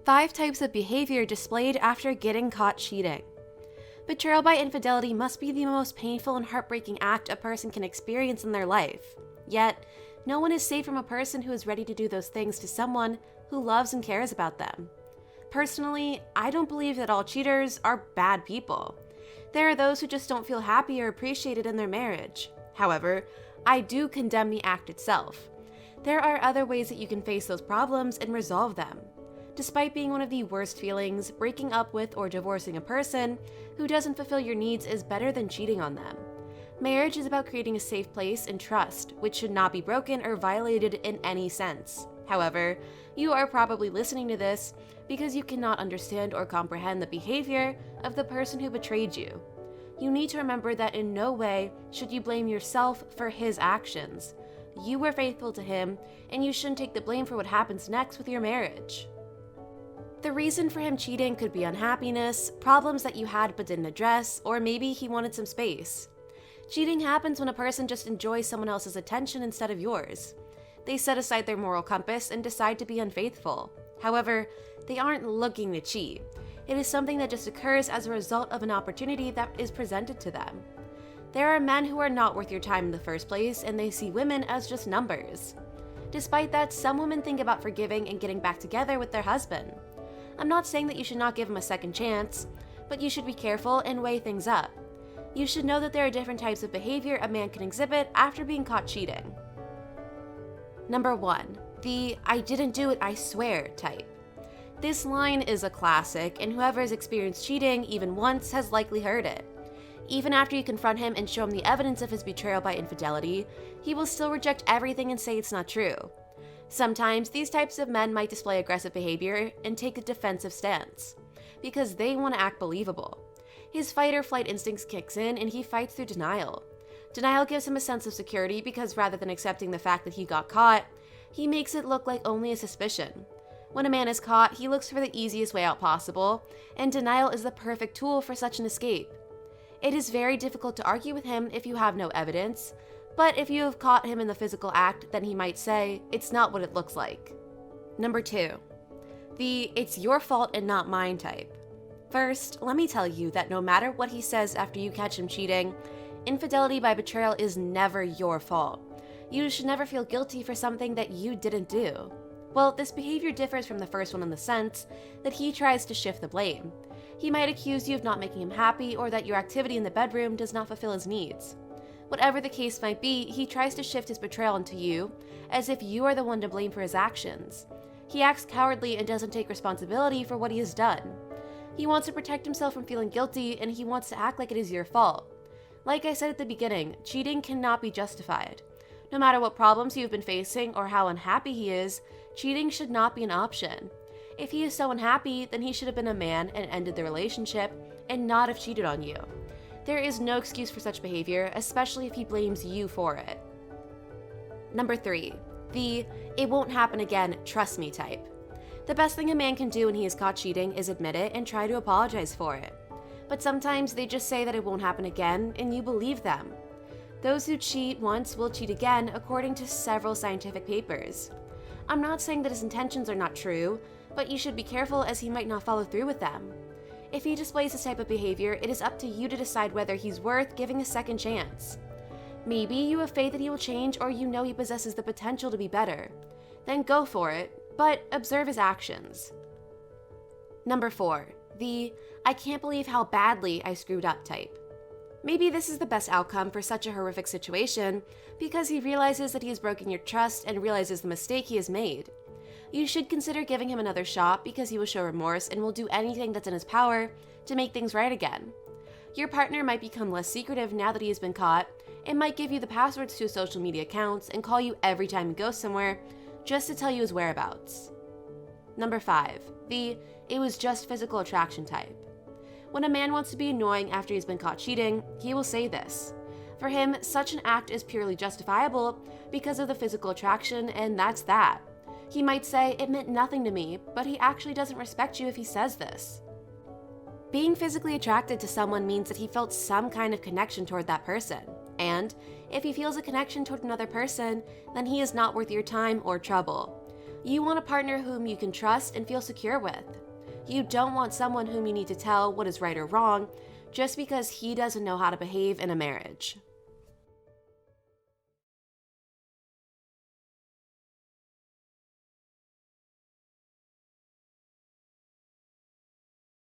5 types of behavior displayed after getting caught cheating. Betrayal by infidelity must be the most painful and heartbreaking act a person can experience in their life. Yet, no one is safe from a person who is ready to do those things to someone who loves and cares about them. Personally, I don't believe that all cheaters are bad people. There are those who just don't feel happy or appreciated in their marriage. However, I do condemn the act itself. There are other ways that you can face those problems and resolve them. Despite being one of the worst feelings, breaking up with or divorcing a person who doesn't fulfill your needs is better than cheating on them. Marriage is about creating a safe place and trust, which should not be broken or violated in any sense. However, you are probably listening to this because you cannot understand or comprehend the behavior of the person who betrayed you. You need to remember that in no way should you blame yourself for his actions. You were faithful to him, and you shouldn't take the blame for what happens next with your marriage. The reason for him cheating could be unhappiness, problems that you had but didn't address, or maybe he wanted some space. Cheating happens when a person just enjoys someone else's attention instead of yours. They set aside their moral compass and decide to be unfaithful. However, they aren't looking to cheat. It is something that just occurs as a result of an opportunity that is presented to them. There are men who are not worth your time in the first place, and they see women as just numbers. Despite that, some women think about forgiving and getting back together with their husband. I'm not saying that you should not give him a second chance, but you should be careful and weigh things up. You should know that there are different types of behavior a man can exhibit after being caught cheating. Number 1, the "I didn't do it, I swear" type. This line is a classic, and whoever has experienced cheating even once has likely heard it. Even after you confront him and show him the evidence of his betrayal by infidelity, he will still reject everything and say it's not true. Sometimes these types of men might display aggressive behavior and take a defensive stance, because they want to act believable. His fight or flight instincts kicks in and he fights through denial. Denial gives him a sense of security because rather than accepting the fact that he got caught, he makes it look like only a suspicion. When a man is caught, he looks for the easiest way out possible, and denial is the perfect tool for such an escape. It is very difficult to argue with him if you have no evidence, but if you have caught him in the physical act, then he might say, "It's not what it looks like." Number 2, the "it's your fault and not mine" type. First, let me tell you that no matter what he says after you catch him cheating, infidelity by betrayal is never your fault. You should never feel guilty for something that you didn't do. Well, this behavior differs from the first one in the sense that he tries to shift the blame. He might accuse you of not making him happy or that your activity in the bedroom does not fulfill his needs. Whatever the case might be, he tries to shift his betrayal onto you, as if you are the one to blame for his actions. He acts cowardly and doesn't take responsibility for what he has done. He wants to protect himself from feeling guilty, and he wants to act like it is your fault. Like I said at the beginning, cheating cannot be justified. No matter what problems you have been facing or how unhappy he is, cheating should not be an option. If he is so unhappy, then he should have been a man and ended the relationship and not have cheated on you. There is no excuse for such behavior, especially if he blames you for it. Number 3, the "it won't happen again, trust me" type. The best thing a man can do when he is caught cheating is admit it and try to apologize for it. But sometimes they just say that it won't happen again, and you believe them. Those who cheat once will cheat again, according to several scientific papers. I'm not saying that his intentions are not true, but you should be careful as he might not follow through with them. If he displays this type of behavior, it is up to you to decide whether he's worth giving a second chance. Maybe you have faith that he will change, or you know he possesses the potential to be better. Then go for it, but observe his actions. Number 4, the "I can't believe how badly I screwed up" type. Maybe this is the best outcome for such a horrific situation because he realizes that he has broken your trust and realizes the mistake he has made. You should consider giving him another shot because he will show remorse and will do anything that's in his power to make things right again. Your partner might become less secretive now that he has been caught and might give you the passwords to his social media accounts and call you every time he goes somewhere just to tell you his whereabouts. Number 5, the "it was just physical attraction" type. When a man wants to be annoying after he's been caught cheating, he will say this. For him, such an act is purely justifiable because of the physical attraction, and that's that. He might say, "It meant nothing to me," but he actually doesn't respect you if he says this. Being physically attracted to someone means that he felt some kind of connection toward that person. And if he feels a connection toward another person, then he is not worth your time or trouble. You want a partner whom you can trust and feel secure with. You don't want someone whom you need to tell what is right or wrong just because he doesn't know how to behave in a marriage.